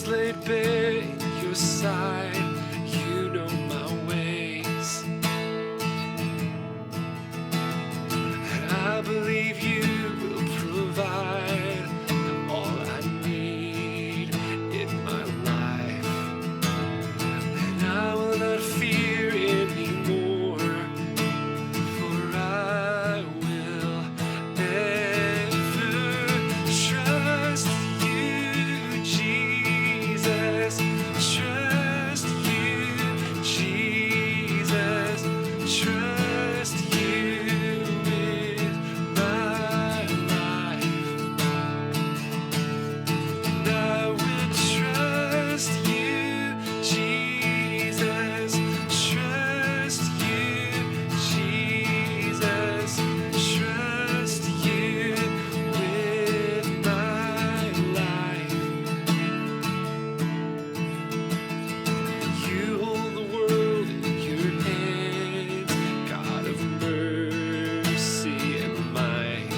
was laid bare in your side. You know my ways. And I believe you will provide all I need in my life. And I will not fear anymore, for I will ever trust you, Jesus. Trust you, Jesus. Trust you with my life. And I will trust you, Jesus. Trust you, Jesus. Trust you with my life. You hold the world in your hands, God of mercy and might.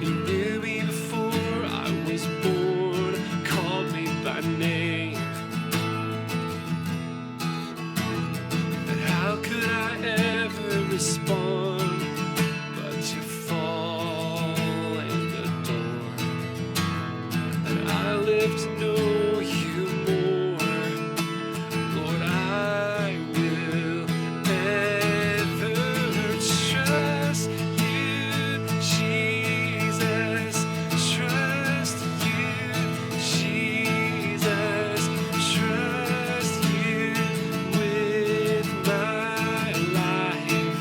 You knew me before I was born, called me by name. But how could I ever respond but to fall and adore? And I live to know you more, Lord. I will ever trust you, Jesus. Trust you, Jesus. Trust you with my life.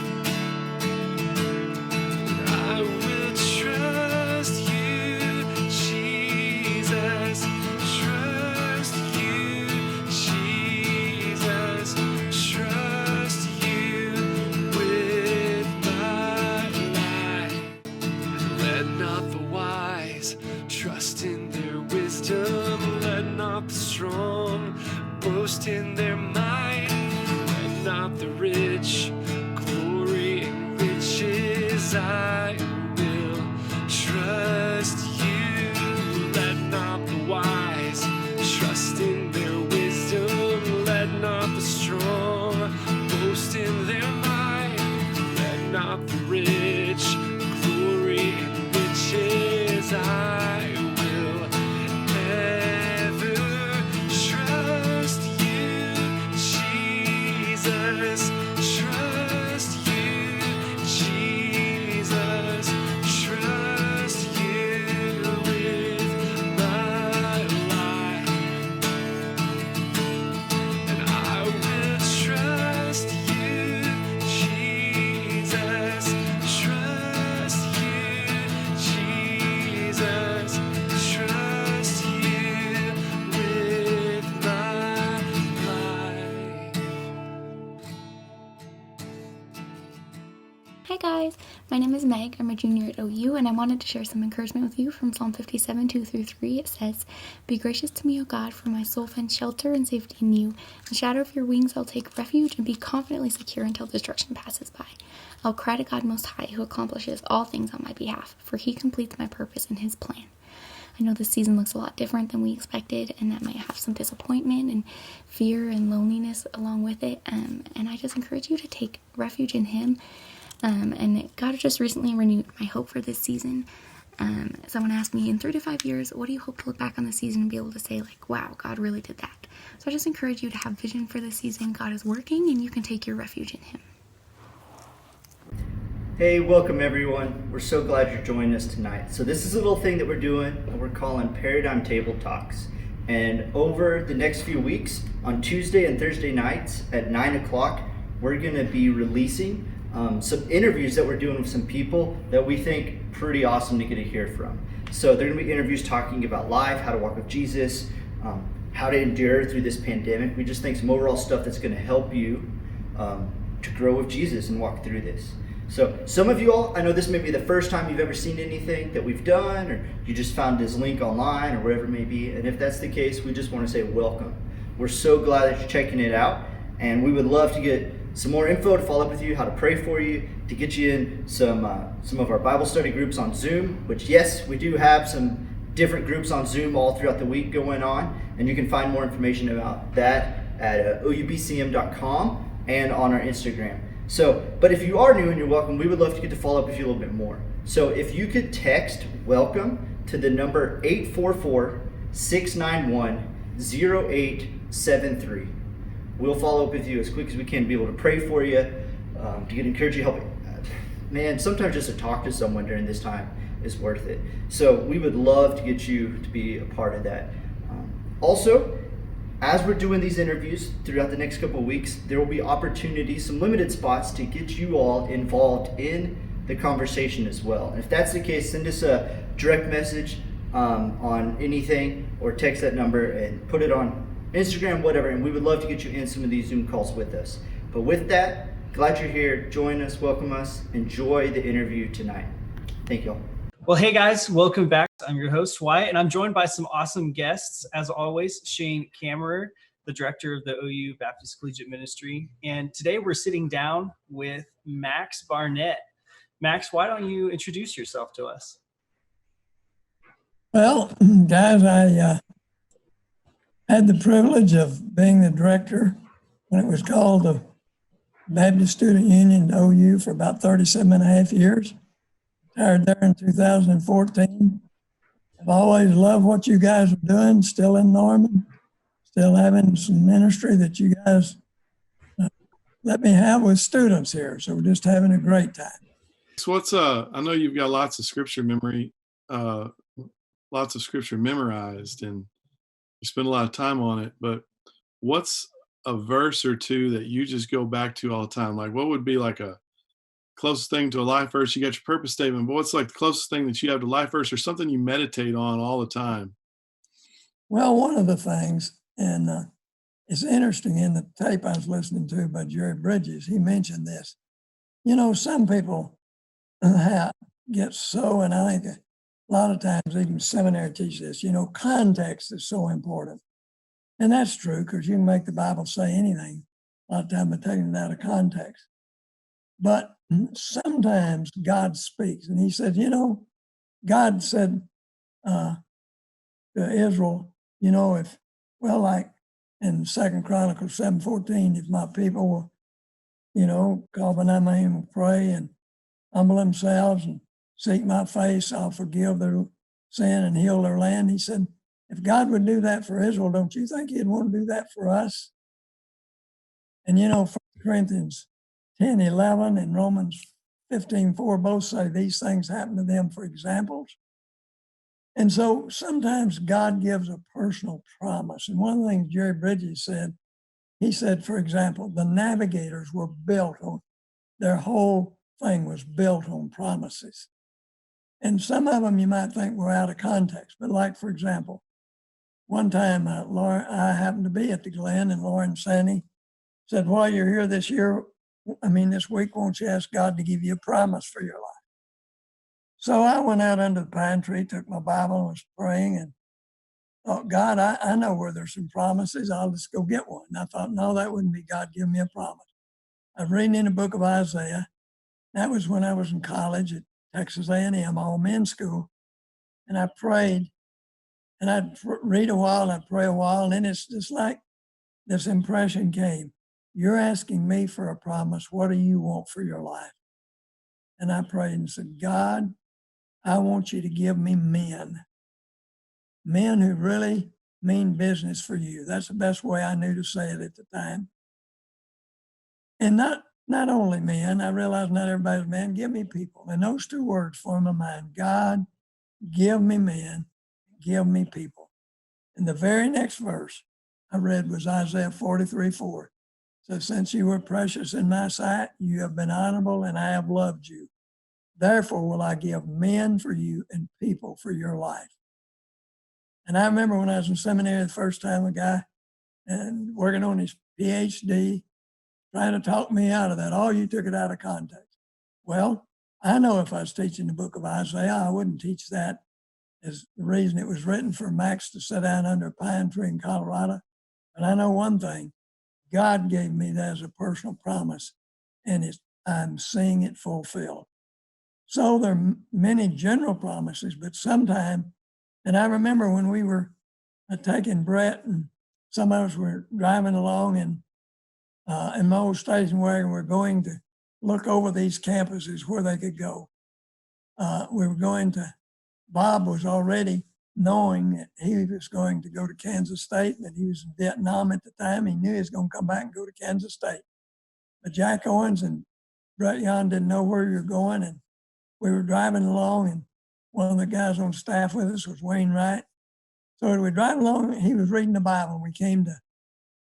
I will trust you, Jesus. Trust you, Jesus. Trust you with my life. Let not the wise trust in their wisdom. Let not the strong boast in their might. Let not the rich glory in riches. I will trust you. Let not the wise trust in their wisdom. Let not the strong boast in their might. Let not the rich glory in riches. I will ever trust you, Jesus. Trust you, Jesus. Trust you with my life. And I will trust you, Jesus. Trust you, Jesus. Trust you with my life. Hi guys, my name is Meg. I'm a junior at OU, and I wanted to share some encouragement with you from Psalm 57, 2-3. It says, "Be gracious to me, O God, for my soul finds shelter and safety in you. In the shadow of your wings I'll take refuge and be confidently secure until destruction passes by. I'll cry to God Most High, who accomplishes all things on my behalf, for he completes my purpose in his plan." I know this season looks a lot different than we expected, and that might have some disappointment and fear and loneliness along with it. And I just encourage you to take refuge in him. And God just recently renewed my hope for this season. Someone asked me, in 3 to 5 years, what do you hope to look back on this season and be able to say, like, wow, God really did that? So I just encourage you to have vision for this season. God is working, and you can take your refuge in him. Hey, welcome everyone. We're so glad you're joining us tonight. So this is a little thing that we're doing that we're calling Paradigm Tabletalks. And over the next few weeks, on Tuesday and Thursday nights at 9 o'clock, we're going to be releasing some interviews that we're doing with some people that we think pretty awesome to get to hear from. So they're going to be interviews talking about life, how to walk with Jesus, how to endure through this pandemic. We just think some overall stuff that's going to help you to grow with Jesus and walk through this. So some of you all, I know this may be the first time you've ever seen anything that we've done, or you just found this link online or wherever it may be. And if that's the case, we just want to say welcome. We're so glad that you're checking it out, and we would love to get some more info to follow up with you, how to pray for you, to get you in some of our Bible study groups on Zoom, which yes, we do have some different groups on Zoom all throughout the week going on, and you can find more information about that at oubcm.com and on our Instagram. So, but if you are new and you're welcome, we would love to get to follow up with you a little bit more. So if you could text welcome to the number 844-691-0873. We'll follow up with you as quick as we can to be able to pray for you, to get encourage you, help. Man, sometimes just to talk to someone during this time is worth it. So we would love to get you to be a part of that. Also, as we're doing these interviews throughout the next couple of weeks, there will be opportunities, some limited spots to get you all involved in the conversation as well. And if that's the case, send us a direct message on anything, or text that number and put it on Instagram, whatever, and we would love to get you in some of these Zoom calls with us. But with that, glad you're here. Join us, welcome us, enjoy the interview tonight. Thank you all. Well, hey guys, welcome back. I'm your host, Wyatt, and I'm joined by some awesome guests. As always, Shane Kammerer, the director of the OU Baptist Collegiate Ministry. And today we're sitting down with Max Barnett. Max, why don't you introduce yourself to us? Well, guys, I had the privilege of being the director when it was called the Baptist Student Union at OU for about 37 and a half years. Retired there in 2014. I've always loved what you guys are doing, still in Norman, still having some ministry that you guys let me have with students here. So we're just having a great time. So I know you've got lots of scripture memory, lots of scripture memorized, and you spend a lot of time on it, but what's a verse or two that you just go back to all the time? Like, what would be like a closest thing to a life verse? You got your purpose statement, but what's like the closest thing that you have to life verse, or something you meditate on all the time? Well, one of the things, and it's interesting, in the tape I was listening to by Jerry Bridges, he mentioned this. You know, some people get so, and I think a lot of times even seminary teach this, you know, context is so important. And that's true, because you can make the Bible say anything a lot of time by taking it out of context. But sometimes God speaks, and he said, you know, God said to Israel, you know, like in 2 Chronicles 7:14, if my people will, you know, call by my name and pray and humble themselves and seek my face, I'll forgive their sin and heal their land. He said, if God would do that for Israel, don't you think he'd want to do that for us? And you know, 1 Corinthians 10:11 and Romans 15:4 both say these things happen to them for examples. And so sometimes God gives a personal promise. And one of the things Jerry Bridges said, he said, for example, the navigators were built on, their whole thing was built on promises. And some of them you might think were out of context, but like, for example, one time Lauren, I happened to be at the Glen, and Lauren Sandy said, while you're here this week, won't you ask God to give you a promise for your life? So I went out under the pine tree, took my Bible and was praying, and thought, God, I know where there's some promises. I'll just go get one. And I thought, no, that wouldn't be God giving me a promise. I was reading in the book of Isaiah. That was when I was in college at Texas A&M, all men's school. And I prayed, and I'd read a while, and I'd pray a while, and then it's just like this impression came. You're asking me for a promise. What do you want for your life? And I prayed and said, God, I want you to give me men who really mean business for you. That's the best way I knew to say it at the time. And not only men, I realize not everybody's a man, give me people. And those two words form my mind. God, give me men, give me people. And the very next verse I read was Isaiah 43:4. So since you were precious in my sight, you have been honorable, and I have loved you. Therefore will I give men for you and people for your life. And I remember when I was in seminary the first time, a guy and working on his PhD, trying to talk me out of that. Oh, you took it out of context. Well, I know if I was teaching the book of Isaiah, I wouldn't teach that as the reason it was written for Max to sit down under a pine tree in Colorado. But I know one thing, God gave me that as a personal promise, and I'm seeing it fulfilled. So there are many general promises, but sometimes And I remember when we were taking Brett and some of us were driving along in my old station wagon, we're going to look over these campuses where they could go. We were going to, Bob was already knowing that he was going to go to Kansas State, that he was in Vietnam at the time. He knew he was going to come back and go to Kansas State. But Jack Owens and Brett Yon didn't know where you were going. And we were driving along, and one of the guys on staff with us was Wayne Wright. So as we drive along, he was reading the Bible. We came to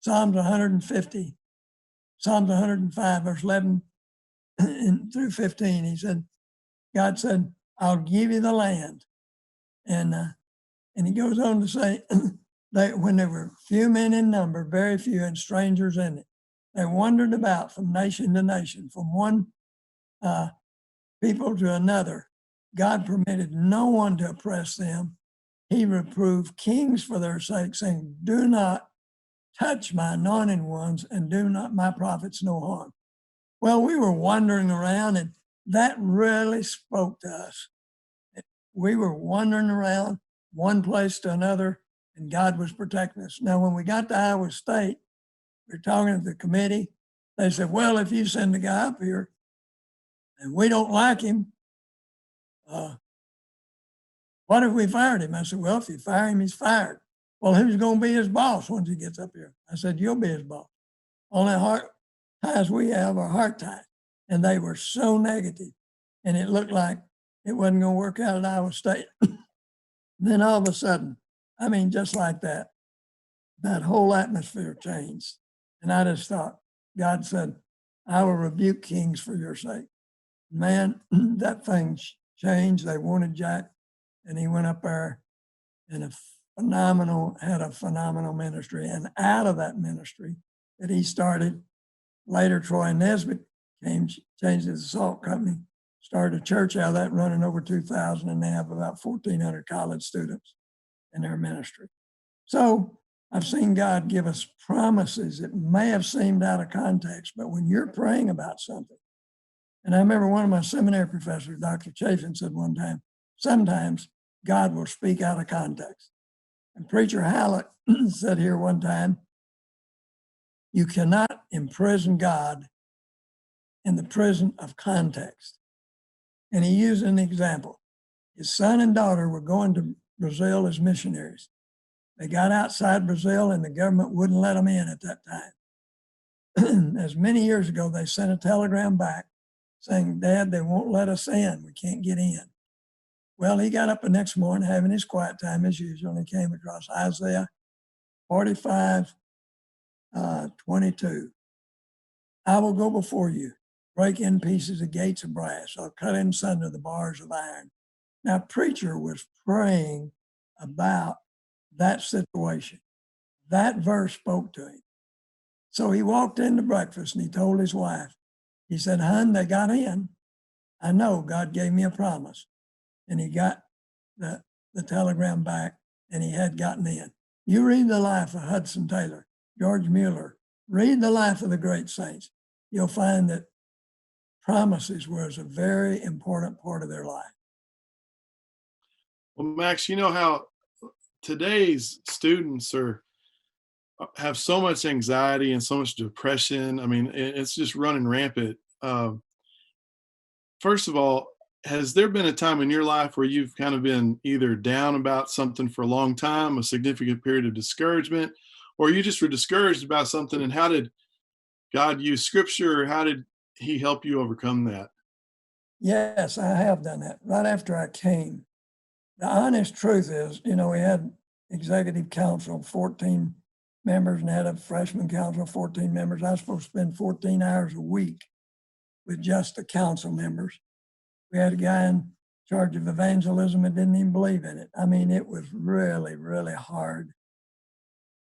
Psalms 150, Psalms 105, verse 11 through 15. He said, God said, I'll give you the land. And he goes on to say that when there were few men in number, very few, and strangers in it, they wandered about from nation to nation, from one people to another. God permitted no one to oppress them. He reproved kings for their sake, saying, do not touch my anointed ones, and do not my prophets no harm. Well, we were wandering around, and that really spoke to us. We were wandering around one place to another, and God was protecting us. Now, when we got to Iowa State, we were talking to the committee. They said, well, if you send the guy up here and we don't like him, what if we fired him? I said, well, if you fire him, he's fired. Well, who's going to be his boss once he gets up here? I said, you'll be his boss. Only heart ties we have are heart ties. And they were so negative, and it looked like it wasn't going to work out at Iowa State. Then all of a sudden, I mean, just like that, that whole atmosphere changed. And I just thought, God said, I will rebuke kings for your sake. Man, that thing changed. They wanted Jack, and he went up there and had a phenomenal ministry. And out of that ministry that he started, later Troy Nesbitt changed his salt company, started a church out of that, running over 2,000, and they have about 1,400 college students in their ministry. So I've seen God give us promises that may have seemed out of context, but when you're praying about something, and I remember one of my seminary professors, Dr. Chafin, said one time, sometimes God will speak out of context. And Preacher Hallett said here one time, you cannot imprison God in the prison of context. And he used an example. His son and daughter were going to Brazil as missionaries. They got outside Brazil, and the government wouldn't let them in at that time. As many years ago, they sent a telegram back saying, Dad, they won't let us in. We can't get in. Well, he got up the next morning, having his quiet time as usual, and he came across Isaiah 45, 22. I will go before you, break in pieces the gates of brass. I'll cut in sunder the bars of iron. Now, preacher was praying about that situation. That verse spoke to him. So he walked into breakfast and he told his wife, he said, hon, they got in. I know God gave me a promise. And he got the telegram back, and he had gotten in. You read the life of Hudson Taylor, George Mueller, read the life of the great saints. You'll find that promises was a very important part of their life. Well, Max, you know how today's students have so much anxiety and so much depression. I mean, it's just running rampant. First of all, has there been a time in your life where you've kind of been either down about something for a long time, a significant period of discouragement, or you just were discouraged about something, and how did God use scripture, or how did he help you overcome that? Yes, I have done that. Right after I came, the honest truth is, we had executive council, 14 members, and had a freshman council, 14 members. I was supposed to spend 14 hours a week with just the council members. We had a guy in charge of evangelism that didn't even believe in it. I mean, it was really, really hard.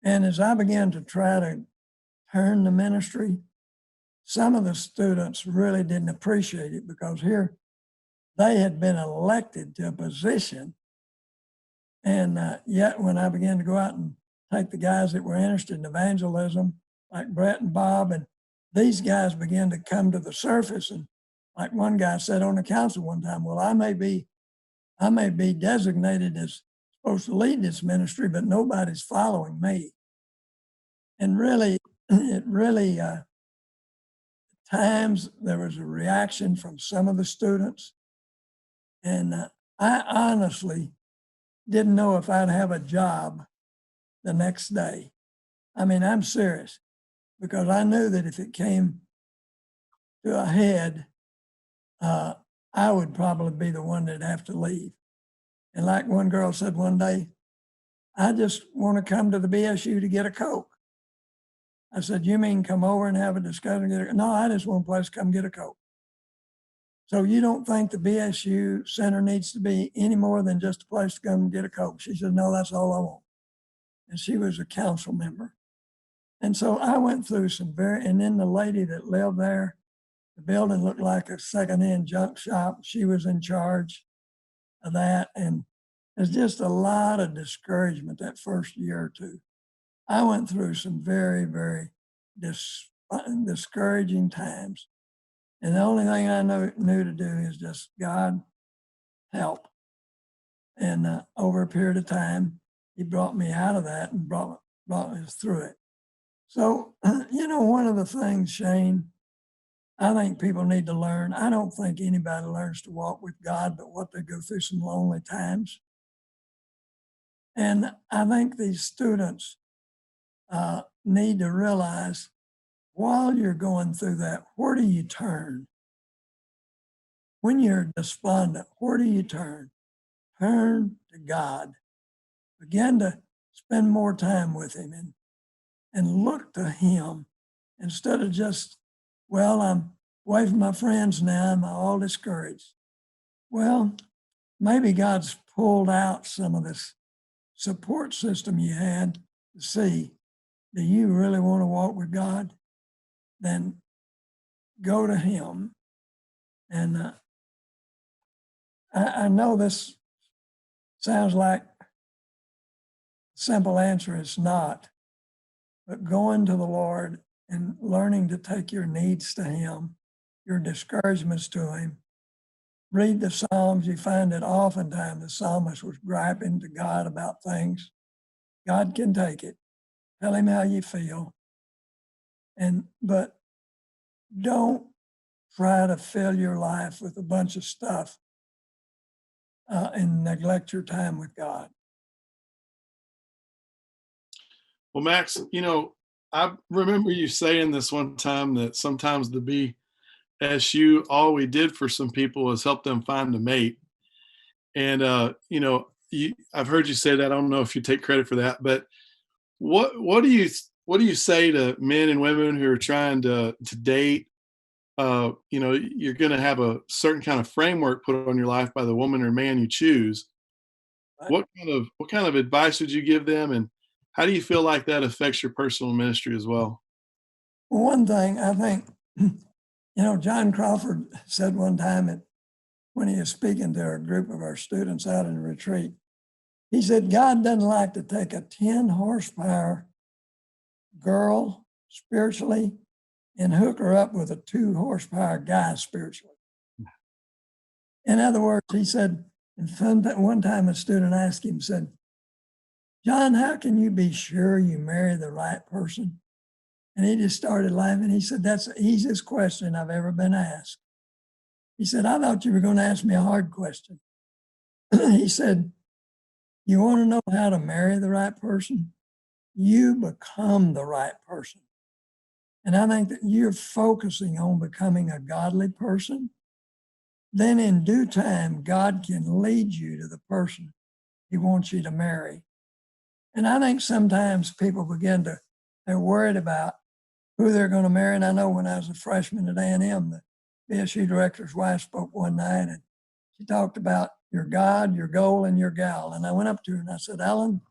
And as I began to try to turn the ministry, some of the students really didn't appreciate it, because here they had been elected to a position. And yet when I began to go out and take the guys that were interested in evangelism, like Brett and Bob, and these guys began to come to the surface. And like one guy said on the council one time, well, I may be designated as supposed to lead this ministry, but nobody's following me. And really, it really, times there was a reaction from some of the students. And I honestly didn't know if I'd have a job the next day. I mean, I'm serious, because I knew that if it came to a head, I would probably be the one that'd have to leave. And like one girl said one day, I just want to come to the BSU to get a Coke. I said, you mean come over and have a discussion? No, I just want a place to come get a Coke. So you don't think the BSU Center needs to be any more than just a place to come get a Coke? She said, no, that's all I want. And she was a council member. And so I went through and then the lady that lived there, the building looked like a secondhand junk shop. She was in charge of that. And there's just a lot of discouragement that first year or two. I went through some very, very discouraging times. And the only thing I knew to do is just, God, help. And over a period of time, he brought me out of that and brought me through it. So, one of the things, Shane, I think people need to learn. I don't think anybody learns to walk with God, but what they go through some lonely times. And I think these students need to realize, while you're going through that, where do you turn? When you're despondent, where do you turn? Turn to God. Begin to spend more time with him and look to him instead of just, well, I'm away from my friends now, I'm all discouraged. Well, maybe God's pulled out some of this support system you had to see, do you really want to walk with God? Then go to him. And I know this sounds like a simple answer. It's not. But going to the Lord and learning to take your needs to him, your discouragements to him. Read the Psalms. You find that oftentimes the psalmist was griping to God about things. God can take it. Tell him how you feel. But don't try to fill your life with a bunch of stuff and neglect your time with God. Well, Max, I remember you saying this one time that sometimes the BSU, all we did for some people was help them find a mate. And, I've heard you say that. I don't know if you take credit for that, but what do you say to men and women who are trying to date? You're going to have a certain kind of framework put on your life by the woman or man you choose. Right. What kind of advice would you give them, and how do you feel like that affects your personal ministry as well? Well, one thing I think, John Crawford said one time when he was speaking to a group of our students out in a retreat, he said, God doesn't like to take a 10 horsepower girl spiritually and hook her up with a 2 horsepower guy spiritually. In other words, he said, one time a student asked him, said, John, how can you be sure you marry the right person? And he just started laughing. He said, that's the easiest question I've ever been asked. He said, I thought you were going to ask me a hard question. He said, you want to know how to marry the right person? You become the right person. And I think that you're focusing on becoming a godly person. Then in due time, God can lead you to the person he wants you to marry. And I think sometimes people they're worried about who they're going to marry. And I know when I was a freshman at A&M, the BSU director's wife spoke one night and she talked about your God, your goal, and your gal. And I went up to her and I said, Ellen,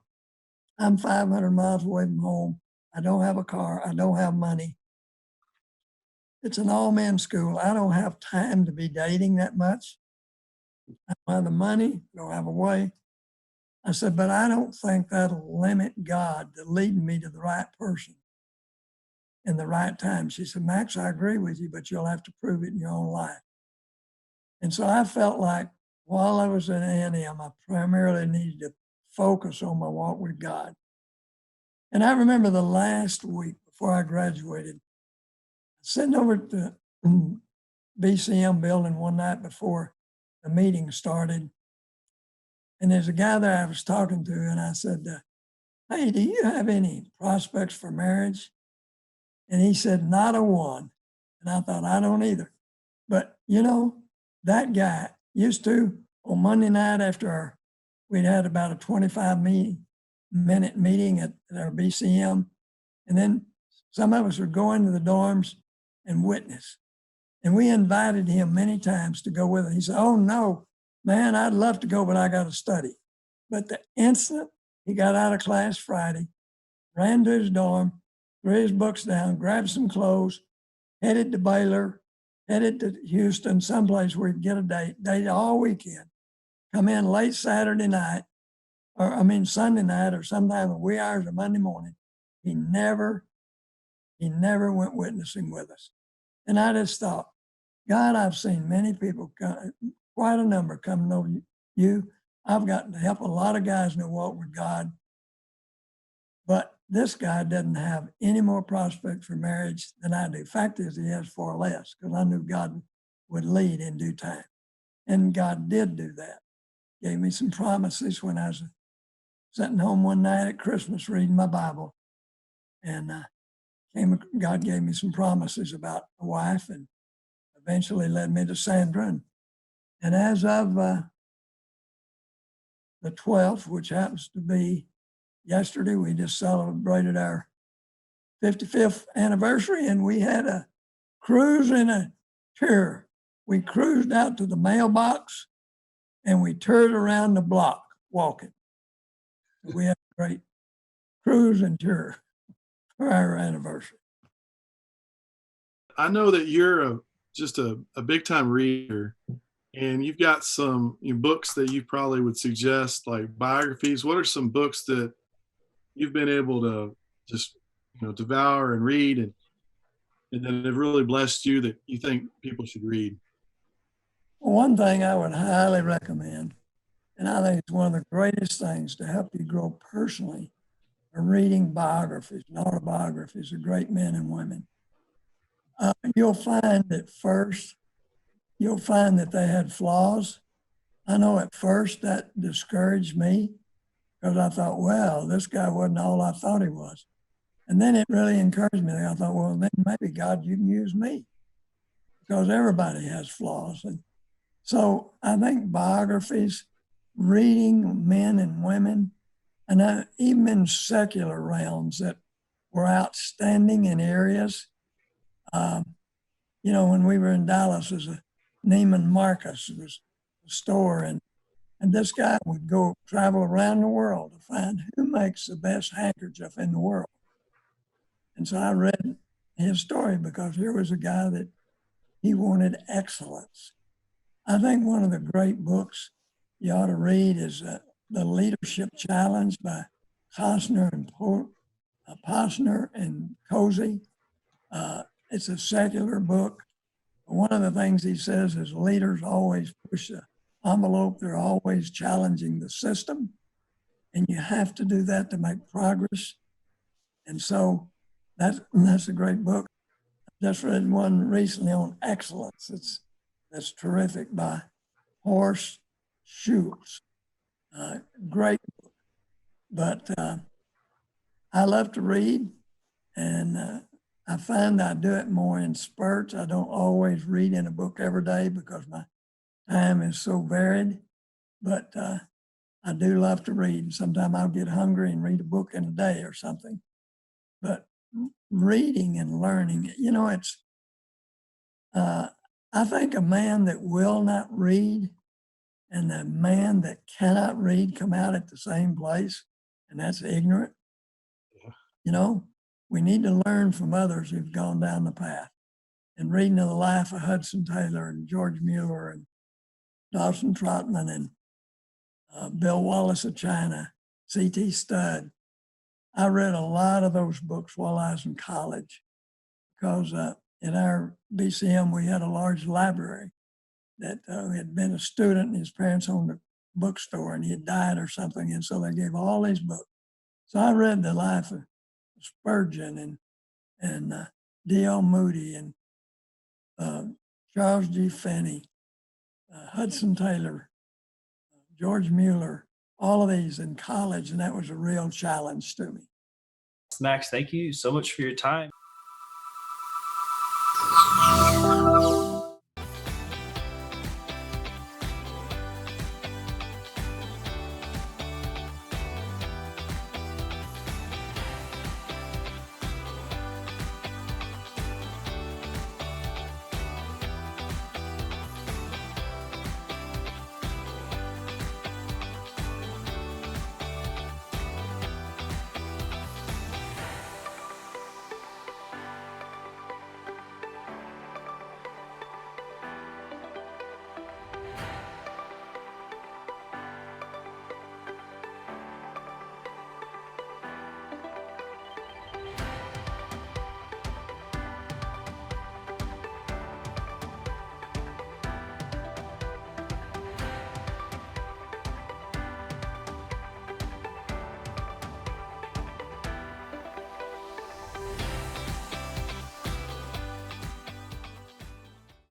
I'm 500 miles away from home. I don't have a car. I don't have money. It's an all-men school. I don't have time to be dating that much. I don't have the money. I don't have a way. I said, but I don't think that'll limit God to leading me to the right person in the right time. She said, Max, I agree with you, but you'll have to prove it in your own life. And so I felt like while I was at A&M, I primarily needed to focus on my walk with God. And I remember the last week before I graduated, sitting over at the BCM building one night before the meeting started. And there's a guy there I was talking to, and I said, hey, do you have any prospects for marriage? And he said, not a one. And I thought, I don't either. But, you know, that guy used to, on Monday night after we'd had about a 25-minute meeting at our BCM, and then some of us would go into the dorms and witness. And we invited him many times to go with us. He said, oh, no, man, I'd love to go, but I got to study. But the instant he got out of class Friday, ran to his dorm, threw his books down, grabbed some clothes, headed to Baylor, headed to Houston, someplace where he'd get a date all weekend, come in late Saturday night, Sunday night, or sometime in the wee hours of Monday morning. He never went witnessing with us. And I just thought, God, I've seen many people, quite a number, come to know you. I've gotten to help a lot of guys in their walk with God. But this guy doesn't have any more prospects for marriage than I do. Fact is, he has far less, because I knew God would lead in due time. And God did do that. Gave me some promises when I was sitting home one night at Christmas reading my Bible. And God gave me some promises about a wife, and eventually led me to Sandra. And as of the 12th, which happens to be yesterday, we just celebrated our 55th anniversary, and we had a cruise and a tour. We cruised out to the mailbox and we toured around the block walking. We had a great cruise and tour for our anniversary. I know that you're just a big time reader, and you've got some books that you probably would suggest, like biographies. What are some books that you've been able to just devour and read, and that have really blessed you that you think people should read? One thing I would highly recommend, and I think it's one of the greatest things to help you grow personally, are reading biographies and autobiographies of great men and women. You'll find at first, that they had flaws. I know at first that discouraged me, because I thought, well, this guy wasn't all I thought he was. And then it really encouraged me. I thought, well, then maybe God, you can use me, because everybody has flaws. And so I think biographies, reading men and women, and even in secular realms that were outstanding in areas. When we were in Dallas, there's a Neiman Marcus, was a store, and this guy would go travel around the world to find who makes the best handkerchief in the world. And so I read his story, because here was a guy that he wanted excellence. I think one of the great books you ought to read is The Leadership Challenge by Posner and Cozy. It's a secular book. One of the things he says is leaders always push the envelope. They're always challenging the system. And you have to do that to make progress. And so that's a great book. I just read one recently on excellence. That's terrific, by Horst Schultz. Great book. But I love to read, and I find I do it more in spurts. I don't always read in a book every day, because my time is so varied. But I do love to read. Sometimes I'll get hungry and read a book in a day or something. But reading and learning, I think a man that will not read and a man that cannot read come out at the same place, and that's ignorant. Yeah. We need to learn from others who've gone down the path. And reading of the life of Hudson Taylor and George Mueller and Dawson Trotman and Bill Wallace of China, C.T. Studd. I read a lot of those books while I was in college, because in our BCM, we had a large library that had been a student, and his parents owned a bookstore and he had died or something. And so they gave all these books. So I read the life of Spurgeon and D.L. Moody and Charles G. Finney, Hudson Taylor, George Mueller, all of these in college. And that was a real challenge to me. Max, thank you so much for your time.